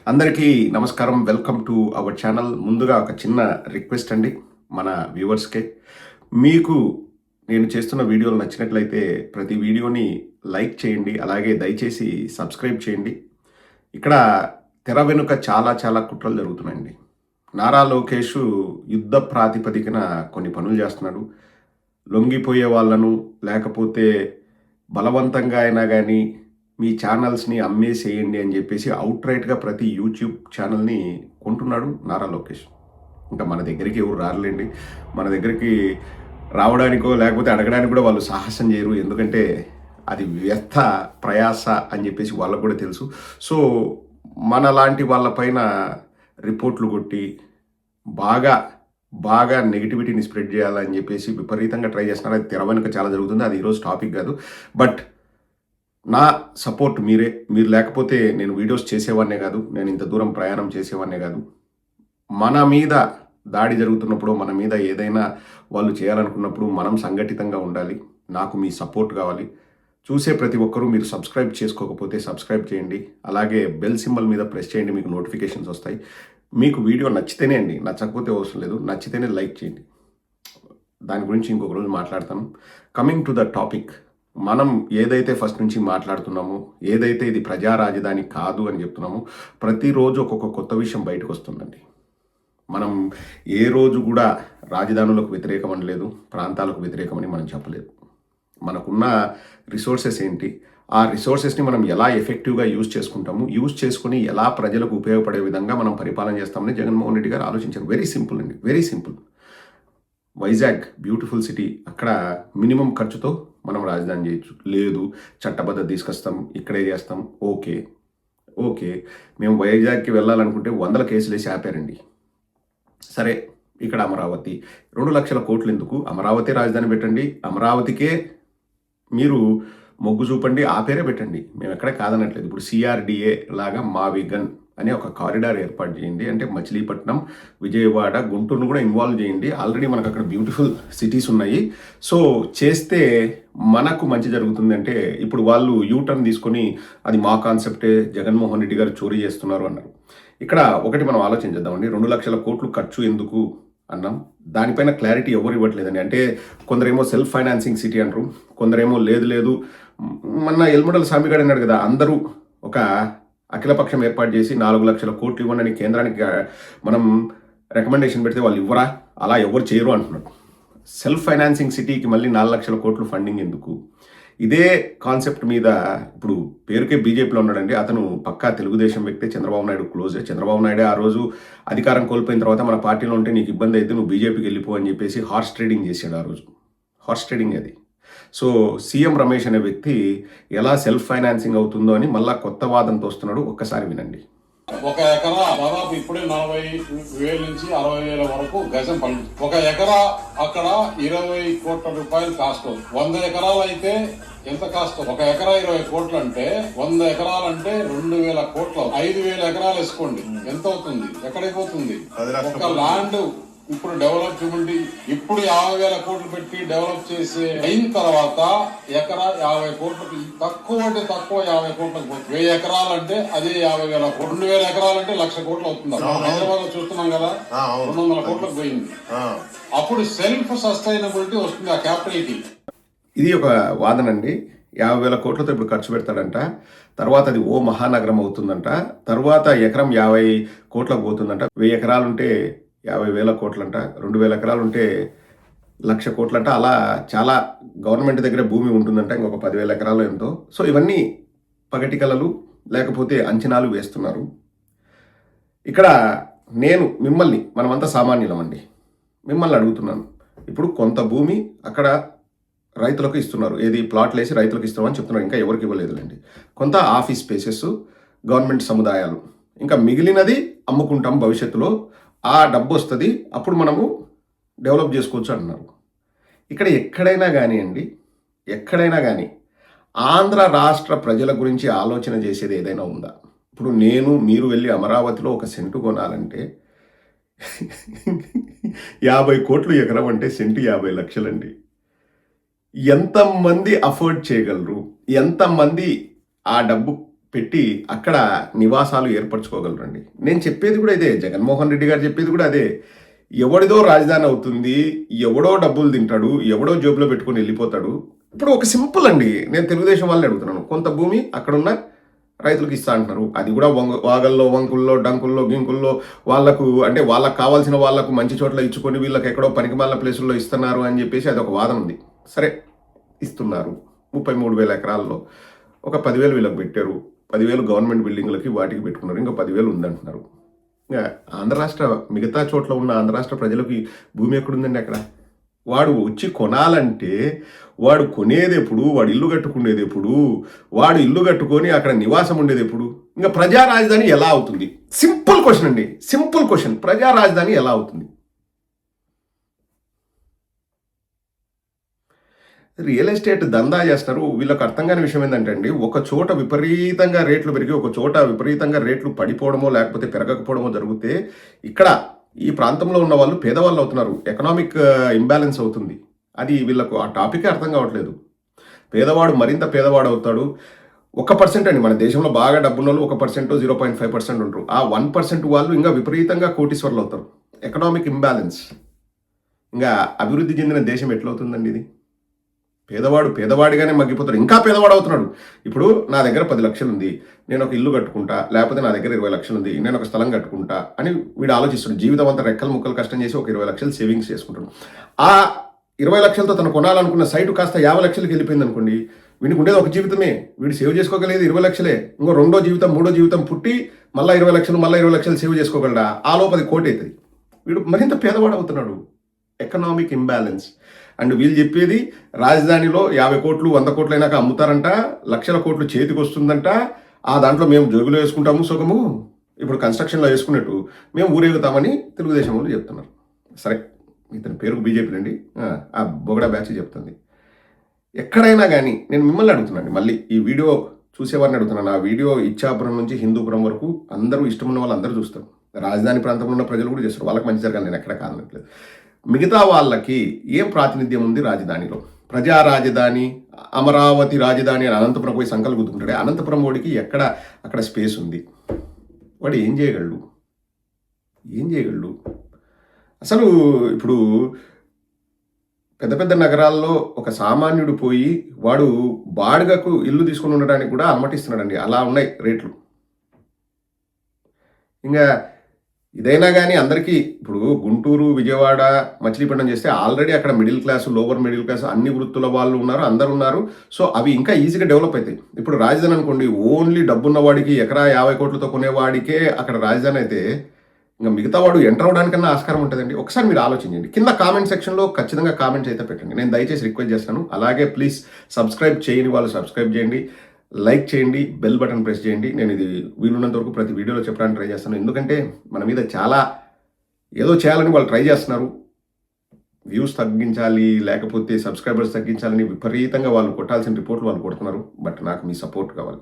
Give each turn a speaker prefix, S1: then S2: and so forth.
S1: అందరికీ నమస్కారం. Welcome to our channel. ముందుగా ఒక చిన్న రిక్వెస్ట్ అండి మన వ్యూవర్స్‌కే. మీకు నేను చేస్తున్న వీడియోలు నచ్చినట్లయితే ప్రతి వీడియోని లైక్ చేయండి. అలాగే దయచేసి సబ్స్క్రైబ్ చేయండి. ఇక్కడ తెర వెనుక చాలా చాలా కుట్రలు జరుగుతున్నాయండి. నారా లోకేష్ యుద్ధ ప్రాతిపదికన కొన్ని పనులు చేస్తున్నాడు. లొంగిపోయే వాళ్ళను లేకపోతే బలవంతంగా అయినా గానీ మీ ఛానల్స్‌ని అమ్మేసేయండి అని చెప్పేసి ఔట్‌రైట్‌గా ప్రతి యూట్యూబ్ ఛానల్‌ని కొంటున్నాడు నారా లోకేష్. ఇంకా మన దగ్గరికి ఎవరు రారులేండి. మన దగ్గరికి రావడానికో లేకపోతే అడగడానికి కూడా వాళ్ళు సాహసం చేయరు. ఎందుకంటే అది వ్యర్థ ప్రయాస అని చెప్పేసి వాళ్ళకు కూడా తెలుసు. సో మనలాంటి వాళ్ళ పైన రిపోర్ట్‌లు కొట్టి బాగా బాగా నెగటివిటీని స్ప్రెడ్ చేయాలని చెప్పేసి విపరీతంగా ట్రై చేస్తున్నారు. అది తెర వెనుక చాలా జరుగుతుంది. అది ఈరోజు టాపిక్ కాదు. బట్ నా సపోర్ట్ మీరే. మీరు లేకపోతే నేను వీడియోస్ చేసేవాడినే కాదు. నేను ఇంత దూరం ప్రయాణం చేసేవాడినే కాదు. మన మీద దాడి జరుగుతున్నప్పుడు, మన మీద ఏదైనా వాళ్ళు చేయాలనుకున్నప్పుడు మనం సంఘటితంగా ఉండాలి. నాకు మీ సపోర్ట్ కావాలి. చూసే ప్రతి ఒక్కరూ మీరు సబ్స్క్రైబ్ చేసుకోకపోతే సబ్స్క్రైబ్ చేయండి. అలాగే బెల్ సింబల్ మీద ప్రెస్ చేయండి. మీకు నోటిఫికేషన్స్ వస్తాయి. మీకు వీడియో నచ్చితేనే అండి, నచ్చకపోతే అవసరం లేదు. నచ్చితేనే లైక్ చేయండి. దాని గురించి ఇంకొక రోజు మాట్లాడతాను. Coming to the topic. మనం ఏదైతే ఫస్ట్ నుంచి మాట్లాడుతున్నామో, ఏదైతే ఇది ప్రజా రాజధాని కాదు అని చెప్తున్నామో, ప్రతిరోజు ఒక్కొక్క కొత్త విషయం బయటకు వస్తుందండి. మనం ఏ రోజు కూడా రాజధానులకు వ్యతిరేకం అనలేదు, ప్రాంతాలకు వ్యతిరేకమని మనం చెప్పలేదు. మనకున్న రిసోర్సెస్ ఏంటి, ఆ రిసోర్సెస్ని మనం ఎలా ఎఫెక్టివ్గా యూజ్ చేసుకుంటాము, యూజ్ చేసుకుని ఎలా ప్రజలకు ఉపయోగపడే విధంగా మనం పరిపాలన చేస్తామని జగన్మోహన్ రెడ్డి గారు ఆలోచించారు. వెరీ సింపుల్ అండి, very simple. Vizag beautiful city. అక్కడ మినిమం ఖర్చుతో మనం రాజధాని చేయొచ్చు. లేదు, చట్టబద్ధత తీసుకొస్తాం, ఇక్కడే చేస్తాం. ఓకే మేము వైజాగ్కి వెళ్ళాలనుకుంటే 100 కేసులు వేసి ఆపారండి. సరే, ఇక్కడ అమరావతి 2 లక్షల కోట్లు ఎందుకు? అమరావతి రాజధాని పెట్టండి. అమరావతికే మీరు మొగ్గు చూపండి, ఆ పేరే పెట్టండి. మేము ఎక్కడ కాదనట్లేదు. ఇప్పుడు సిఆర్డిఏ లాగా మావిగన్ అనే ఒక కారిడార్ ఏర్పాటు చేయండి. అంటే మచిలీపట్నం, విజయవాడ, గుంటూరును కూడా ఇన్వాల్వ్ చేయండి. ఆల్రెడీ మనకు అక్కడ బ్యూటిఫుల్ సిటీస్ ఉన్నాయి. సో చేస్తే మనకు మంచి జరుగుతుంది. అంటే ఇప్పుడు వాళ్ళు యూటర్న్ తీసుకొని అది మా కాన్సెప్టే, జగన్మోహన్ రెడ్డి గారు చోరీ చేస్తున్నారు అన్నారు. ఇక్కడ ఒకటి మనం ఆలోచించేద్దామండి. 2 లక్షల కోట్లు ఖర్చు ఎందుకు అన్నాం. దానిపైన క్లారిటీ ఎవరు ఇవ్వట్లేదండి. అంటే కొందరేమో సెల్ఫ్ ఫైనాన్సింగ్ సిటీ అంటారు, కొందరేమో లేదు మొన్న ఎల్ముడల స్వామిగాడు అన్నాడు కదా, అందరూ ఒక అఖిలపక్షం ఏర్పాటు చేసి 4 లక్షల కోట్లు ఇవ్వండి కేంద్రానికి మనం రికమెండేషన్ పెడితే వాళ్ళు ఇవ్వరా, అలా ఎవరు చేయరు అంటున్నారు. సెల్ఫ్ ఫైనాన్సింగ్ సిటీకి మళ్ళీ 4 లక్షల కోట్లు ఫండింగ్ ఎందుకు? ఇదే కాన్సెప్ట్ మీద ఇప్పుడు పేరుకే బీజేపీలో ఉన్నాడండి. అతను పక్కా తెలుగుదేశం వ్యక్తి, చంద్రబాబు నాయుడు క్లోజ్. చంద్రబాబు నాయుడు ఆ రోజు అధికారం కోల్పోయిన తర్వాత మన పార్టీలో ఉంటే నీకు ఇబ్బంది అయితే నువ్వు బీజేపీకి వెళ్ళిపో అని చెప్పేసి హార్స్ ట్రేడింగ్ చేశాడు ఆ రోజు. హార్స్ ట్రేడింగ్ అది. సో సీఎం రమేష్ అనే వ్యక్తి ఎలా సెల్ఫ్ ఫైనాన్సింగ్ అవుతుందో అని మళ్ళా కొత్త వాదంతో వస్తున్నాడు. ఒక్కసారి వినండి.
S2: ఒక ఎకరా దాదాపు ఇప్పుడే 40,000 నుంచి 60,000 వరకు గజం పండు. ఒక ఎకరా అక్కడ 20 కోట్ల రూపాయలు కాస్ట్. 100 ఎకరాలు అయితే ఎంత కాస్ట్? ఒక ఎకరా 20 కోట్లు అంటే 100 ఎకరాలు అంటే 2,000 కోట్లు. 5,000 ఎకరాలు వేసుకోండి, ఎంత అవుతుంది? ఎక్కడికి పోతుంది? ఒక ల్యాండ్ ఇప్పుడు డెవలప్మెంట్ ఇప్పుడు 50,000 కోట్లు పెట్టి డెవలప్ చేసి అయిన తర్వాత ఎకరా 50 కోట్లకి తక్కువ అంటే తక్కువ 50 కోట్లకు పోతుంది. 1000 ఎకరాలు అంటే అదే 50,000 కోట్లు. 2,000 ఎకరాలు అంటే 1,00,000 కోట్లు అవుతుంది. హైదరాబాద్ లో చూస్తున్నాం కదా, 200 కోట్లకు పోయింది. అప్పుడు సెల్ఫ్ సస్టైనబిలిటీ వస్తుంది ఆ క్యాపిటల్కి.
S1: ఇది ఒక వాదన అండి. 50,000 కోట్లతో ఇప్పుడు ఖర్చు పెడతాడంట. తర్వాత అది ఓ మహానగరం అవుతుందంట. తర్వాత ఎకరం 50 కోట్లకు పోతుందంట. 1000 ఎకరాలు ఉంటే 50,000 కోట్లంట. 2,000 ఎకరాలు ఉంటే 1,00,000 కోట్లంట. అలా చాలా గవర్నమెంట్ దగ్గర భూమి ఉంటుందంట, ఇంకొక 10,000 ఎకరాలు ఎంతో. సో ఇవన్నీ పగటి కలలు లేకపోతే అంచనాలు వేస్తున్నారు. ఇక్కడ నేను మిమ్మల్ని, మనమంతా సామాన్యులం అండి, మిమ్మల్ని అడుగుతున్నాను. ఇప్పుడు కొంత భూమి అక్కడ రైతులకు ఇస్తున్నారు. ఏది ప్లాట్లు వేసి రైతులకు ఇస్తున్నామని చెప్తున్నారు. ఇంకా ఎవరికి ఇవ్వలేదులేండి. కొంత ఆఫీస్ స్పేసెస్, గవర్నమెంట్ సముదాయాలు, ఇంకా మిగిలినది అమ్ముకుంటాం భవిష్యత్తులో, ఆ డబ్బు వస్తుంది, అప్పుడు మనము డెవలప్ చేసుకోవచ్చు అంటున్నారు. ఇక్కడ ఎక్కడైనా కానీ ఆంధ్ర రాష్ట్ర ప్రజల గురించి ఆలోచన చేసేది ఏదైనా ఉందా? ఇప్పుడు మీరు వెళ్ళి అమరావతిలో ఒక సెంటు కొనాలంటే 50 కోట్లు ఎకరం అంటే సెంటు 50 లక్షలండి. ఎంతమంది అఫోర్డ్ చేయగలరు? ఎంతమంది ఆ డబ్బు పెట్టి అక్కడ నివాసాలు ఏర్పరచుకోగలరండి. నేను చెప్పేది కూడా ఇదే, జగన్మోహన్ రెడ్డి గారు చెప్పేది కూడా అదే. ఎవడిదో రాజధాని అవుతుంది, ఎవడో డబ్బులు తింటాడు, ఎవడో జేబులో పెట్టుకొని వెళ్ళిపోతాడు. ఇప్పుడు ఒక సింపుల్ అండి, నేను తెలుగుదేశం వాళ్ళని అడుగుతున్నాను. కొంత భూమి అక్కడున్న రైతులకు ఇస్తా అంటున్నారు. అది కూడా వాగల్లో, వంకుల్లో, డంకుల్లో, గింకుల్లో వాళ్ళకు, అంటే వాళ్ళకు కావాల్సిన వాళ్ళకు మంచి చోట్ల ఇచ్చుకొని వీళ్ళకి ఎక్కడో పనికిమాలిన ప్లేసుల్లో ఇస్తున్నారు అని చెప్పేసి అది ఒక వాదన ఉంది. సరే, ఇస్తున్నారు. 33,000 ఎకరాల్లో ఒక 10,000 వీళ్ళకి పెట్టారు. 10,000 గవర్నమెంట్ బిల్డింగ్లకి వాటికి పెట్టుకున్నారు. ఇంకా 10,000 ఉందంటున్నారు. ఇంకా ఆంధ్ర రాష్ట్ర మిగతా చోట్ల ఉన్న ఆంధ్ర రాష్ట్ర ప్రజలకి భూమి ఎక్కడుందండి అక్కడ? వాడు వచ్చి కొనాలంటే వాడు కొనేది ఎప్పుడు, వాడు ఇల్లు కట్టుకునేది ఎప్పుడు, వాడు ఇల్లు కట్టుకొని అక్కడ నివాసం ఉండేది ఎప్పుడు? ఇంకా ప్రజా రాజధాని ఎలా అవుతుంది? సింపుల్ క్వశ్చన్ అండి, సింపుల్ క్వశ్చన్. ప్రజా రాజధాని ఎలా అవుతుంది? రియల్ ఎస్టేట్ దందా చేస్తారు. వీళ్ళకి అర్థం కాని విషయం ఏంటంటే అండి, ఒక చోట విపరీతంగా రేట్లు పెరిగి ఒక చోట విపరీతంగా రేట్లు పడిపోవడమో లేకపోతే పెరగకపోవడమో జరిగితే ఇక్కడ ఈ ప్రాంతంలో ఉన్న వాళ్ళు పేదవాళ్ళు అవుతున్నారు. ఎకనామిక్ ఇంబ్యాలెన్స్ అవుతుంది. అది వీళ్ళకు ఆ టాపికే అర్థం కావట్లేదు. పేదవాడు మరింత పేదవాడు అవుతాడు. 1% అండి, మన దేశంలో బాగా డబ్బున్న వాళ్ళు 1%, 0.5% ఉంటారు. ఆ 1% వాళ్ళు ఇంకా విపరీతంగా కోటీశ్వర్లు అవుతారు. Economic imbalance. ఇంకా అభివృద్ధి చెందిన దేశం ఎట్లవుతుందండి ఇది? పేదవాడు పేదవాడిగానే మగ్గిపోతాడు, ఇంకా పేదవాడు అవుతున్నాడు. ఇప్పుడు నా దగ్గర 10 లక్షలు ఉంది, నేను ఒక ఇల్లు కట్టుకుంటా, లేకపోతే నా దగ్గర 20 లక్షలు ఉంది, నేను ఒక స్థలం కట్టుకుంటా అని వీడు ఆలోచిస్తాడు. జీవితం అంతా రెక్కలు ముక్కలు కష్టం చేసి ఒక 20 లక్షలు సేవింగ్స్ చేసుకుంటాడు. ఆ 20 లక్షలతో తను కొనాలనుకున్న సైటు కాస్త 50 లక్షలకి వెళ్ళిపోయింది అనుకోండి, వీడికి ఉండేది ఒక జీవితమే. వీడు సేవ్ చేసుకోగలేదు 20 లక్షలే. ఇంకో రెండో జీవితం, మూడో జీవితం పుట్టి మళ్ళీ 20 లక్షలు, మళ్ళీ 20 లక్షలు సేవ్ చేసుకోగలడా? ఆ లోపు 10 కోటి అవుతుంది. వీడు మరింత పేదవాడు అవుతున్నాడు. Economic imbalance. అండ్ వీళ్ళు చెప్పేది రాజధానిలో 50 కోట్లు 100 కోట్లు అయినాక అమ్ముతారంట, లక్షల కోట్లు చేతికి వస్తుందంట. ఆ దాంట్లో మేము జోబులో వేసుకుంటాము సుఖము, ఇప్పుడు కన్స్ట్రక్షన్లో వేసుకున్నట్టు మేము ఊరేగుతామని తెలుగుదేశం వాళ్ళు చెప్తున్నారు. సరే, ఇతని పేరుకు బీజేపీ అండి, ఆ బొగడా బ్యాచ్ చెప్తుంది. ఎక్కడైనా కానీ నేను మిమ్మల్ని అడుగుతున్నాను, మళ్ళీ ఈ వీడియో చూసేవారిని అడుగుతున్నాను. ఆ వీడియో ఇచ్చాపురం నుంచి హిందూపురం వరకు అందరూ ఇష్టం ఉన్న వాళ్ళు అందరూ చూస్తారు. రాజధాని ప్రాంతంలో ఉన్న ప్రజలు కూడా చేస్తారు. వాళ్ళకి మంచి జరగాలి, నేను ఎక్కడ కాదనట్లేదు. మిగతా వాళ్ళకి ఏం ప్రాతినిధ్యం ఉంది రాజధానిలో? ప్రజా రాజధాని, అమరావతి రాజధాని అని అనంతపురం పోయి సంకలు గుద్దుకుంటాడే. అనంతపురం వాడికి ఎక్కడ అక్కడ స్పేస్ ఉంది? వాడు ఏం చేయగలడు? ఏం చేయగలడు అసలు? ఇప్పుడు పెద్ద పెద్ద నగరాల్లో ఒక సామాన్యుడు పోయి వాడు బాడుగకు ఇల్లు తీసుకుని ఉండడానికి కూడా అనుమతిస్తున్నాడండి. అలా ఉన్నాయి రేట్లు. ఇంకా ఇదైనా కానీ అందరికీ ఇప్పుడు గుంటూరు, విజయవాడ, మచిలీపట్నం చేస్తే ఆల్రెడీ అక్కడ middle class, lower middle class అన్ని వృత్తుల వాళ్ళు ఉన్నారు, అందరు ఉన్నారు. సో అవి ఇంకా ఈజీగా డెవలప్ అవుతాయి. ఇప్పుడు రాజధాని అనుకోండి, ఓన్లీ డబ్బున్న వాడికి ఎకరా 50 కోట్లతో కొనేవాడికే అక్కడ రాజధాని అయితే ఇంకా మిగతా వాడు ఎంటర్ అవడానికన్నా ఆస్కారం ఉంటుందండి. ఒకసారి మీరు ఆలోచించండి. కింద కామెంట్ సెక్షన్లో ఖచ్చితంగా కామెంట్స్ అయితే పెట్టండి. నేను దయచేసి రిక్వెస్ట్ చేస్తాను. అలాగే ప్లీజ్ సబ్స్క్రైబ్ చేయని వాళ్ళు సబ్స్క్రైబ్ చేయండి, లైక్ చేయండి, బెల్ బటన్ ప్రెస్ చేయండి. నేను ఇది వీలున్నంత వరకు ప్రతి వీడియోలో చెప్పడానికి ట్రై చేస్తాను. ఎందుకంటే మన మీద చాలా ఏదో చేయాలని వాళ్ళు ట్రై చేస్తున్నారు. వ్యూస్ తగ్గించాలి, లేకపోతే సబ్స్క్రైబర్స్ తగ్గించాలని విపరీతంగా వాళ్ళు కొట్టాల్సిన రిపోర్ట్లు వాళ్ళు కొడుతున్నారు. బట్ నాకు మీ సపోర్ట్ కావాలి.